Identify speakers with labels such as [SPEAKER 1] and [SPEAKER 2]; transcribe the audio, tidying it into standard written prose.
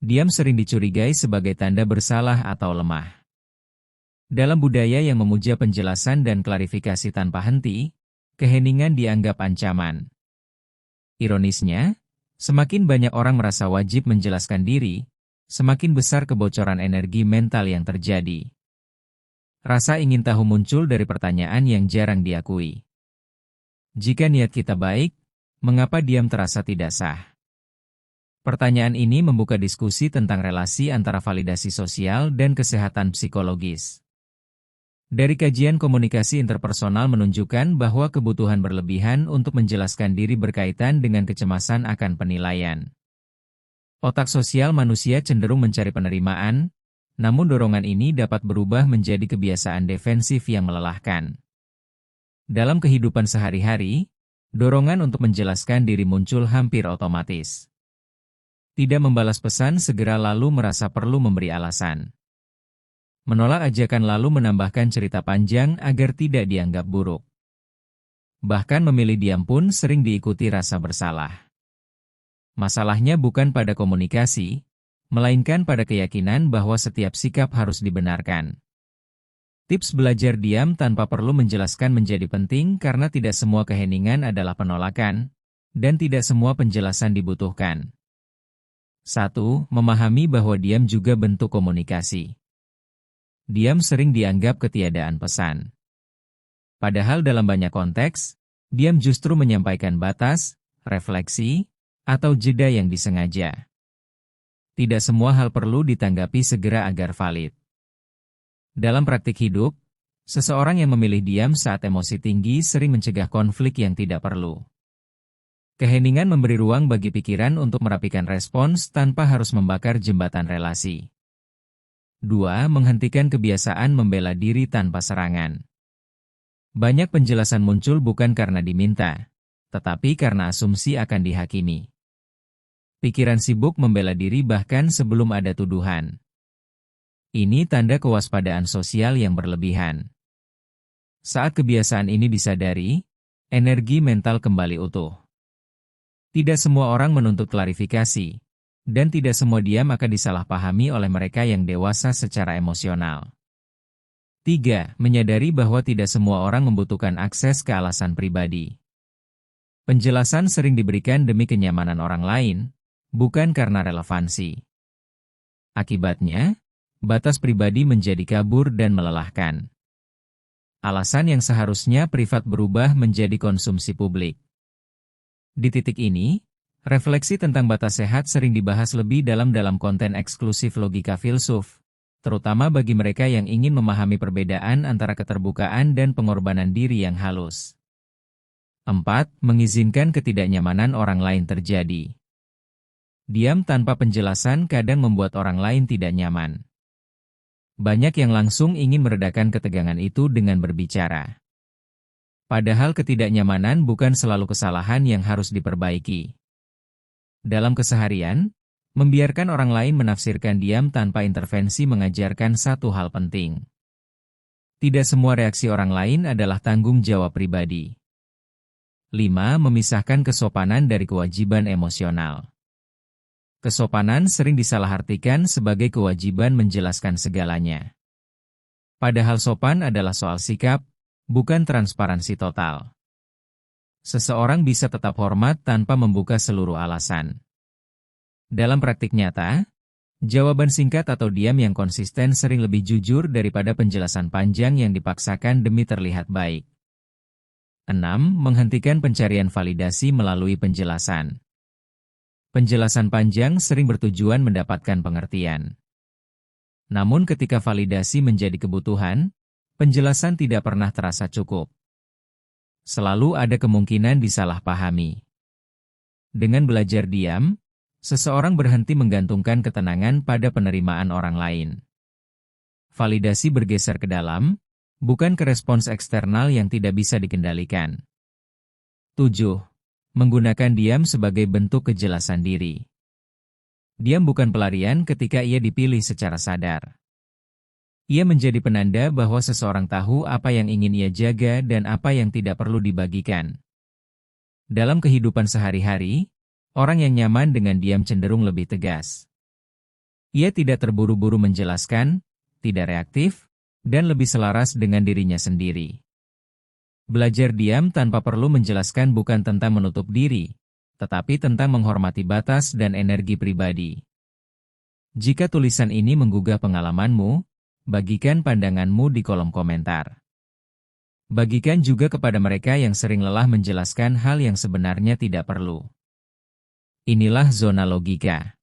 [SPEAKER 1] Diam sering dicurigai sebagai tanda bersalah atau lemah. Dalam budaya yang memuja penjelasan dan klarifikasi tanpa henti, keheningan dianggap ancaman. Ironisnya, semakin banyak orang merasa wajib menjelaskan diri, semakin besar kebocoran energi mental yang terjadi. Rasa ingin tahu muncul dari pertanyaan yang jarang diakui. Jika niat kita baik, mengapa diam terasa tidak sah? Pertanyaan ini membuka diskusi tentang relasi antara validasi sosial dan kesehatan psikologis. Dari kajian komunikasi interpersonal menunjukkan bahwa kebutuhan berlebihan untuk menjelaskan diri berkaitan dengan kecemasan akan penilaian. Otak sosial manusia cenderung mencari penerimaan, namun dorongan ini dapat berubah menjadi kebiasaan defensif yang melelahkan. Dalam kehidupan sehari-hari, dorongan untuk menjelaskan diri muncul hampir otomatis. Tidak membalas pesan segera lalu merasa perlu memberi alasan. Menolak ajakan lalu menambahkan cerita panjang agar tidak dianggap buruk. Bahkan memilih diam pun sering diikuti rasa bersalah. Masalahnya bukan pada komunikasi, melainkan pada keyakinan bahwa setiap sikap harus dibenarkan. Tips belajar diam tanpa perlu menjelaskan menjadi penting karena tidak semua keheningan adalah penolakan, dan tidak semua penjelasan dibutuhkan. 1. Memahami bahwa diam juga bentuk komunikasi. Diam sering dianggap ketiadaan pesan. Padahal dalam banyak konteks, diam justru menyampaikan batas, refleksi, atau jeda yang disengaja. Tidak semua hal perlu ditanggapi segera agar valid. Dalam praktik hidup, seseorang yang memilih diam saat emosi tinggi sering mencegah konflik yang tidak perlu. Keheningan memberi ruang bagi pikiran untuk merapikan respons tanpa harus membakar jembatan relasi. 2. Menghentikan kebiasaan membela diri tanpa serangan. Banyak penjelasan muncul bukan karena diminta, tetapi karena asumsi akan dihakimi. Pikiran sibuk membela diri bahkan sebelum ada tuduhan. Ini tanda kewaspadaan sosial yang berlebihan. Saat kebiasaan ini disadari, energi mental kembali utuh. Tidak semua orang menuntut klarifikasi, dan tidak semua diam akan disalahpahami oleh mereka yang dewasa secara emosional. 3. Menyadari bahwa tidak semua orang membutuhkan akses ke alasan pribadi. Penjelasan sering diberikan demi kenyamanan orang lain, bukan karena relevansi. Akibatnya, batas pribadi menjadi kabur dan melelahkan. Alasan yang seharusnya privat berubah menjadi konsumsi publik. Di titik ini, refleksi tentang batas sehat sering dibahas lebih dalam konten eksklusif logika filsuf, terutama bagi mereka yang ingin memahami perbedaan antara keterbukaan dan pengorbanan diri yang halus. 4. Mengizinkan ketidaknyamanan orang lain terjadi. Diam tanpa penjelasan kadang membuat orang lain tidak nyaman. Banyak yang langsung ingin meredakan ketegangan itu dengan berbicara. Padahal ketidaknyamanan bukan selalu kesalahan yang harus diperbaiki. Dalam keseharian, membiarkan orang lain menafsirkan diam tanpa intervensi mengajarkan satu hal penting. Tidak semua reaksi orang lain adalah tanggung jawab pribadi. 5. Memisahkan kesopanan dari kewajiban emosional. Kesopanan sering disalahartikan sebagai kewajiban menjelaskan segalanya. Padahal sopan adalah soal sikap, bukan transparansi total. Seseorang bisa tetap hormat tanpa membuka seluruh alasan. Dalam praktik nyata, jawaban singkat atau diam yang konsisten sering lebih jujur daripada penjelasan panjang yang dipaksakan demi terlihat baik. 6. Menghentikan pencarian validasi melalui penjelasan. Penjelasan panjang sering bertujuan mendapatkan pengertian. Namun ketika validasi menjadi kebutuhan, penjelasan tidak pernah terasa cukup. Selalu ada kemungkinan disalahpahami. Dengan belajar diam, seseorang berhenti menggantungkan ketenangan pada penerimaan orang lain. Validasi bergeser ke dalam, bukan ke respons eksternal yang tidak bisa dikendalikan. 7. Menggunakan diam sebagai bentuk kejelasan diri. Diam bukan pelarian ketika ia dipilih secara sadar. Ia menjadi penanda bahwa seseorang tahu apa yang ingin ia jaga dan apa yang tidak perlu dibagikan. Dalam kehidupan sehari-hari, orang yang nyaman dengan diam cenderung lebih tegas. Ia tidak terburu-buru menjelaskan, tidak reaktif, dan lebih selaras dengan dirinya sendiri. Belajar diam tanpa perlu menjelaskan bukan tentang menutup diri, tetapi tentang menghormati batas dan energi pribadi. Jika tulisan ini menggugah pengalamanmu, bagikan pandanganmu di kolom komentar. Bagikan juga kepada mereka yang sering lelah menjelaskan hal yang sebenarnya tidak perlu. Inilah Zona Logika.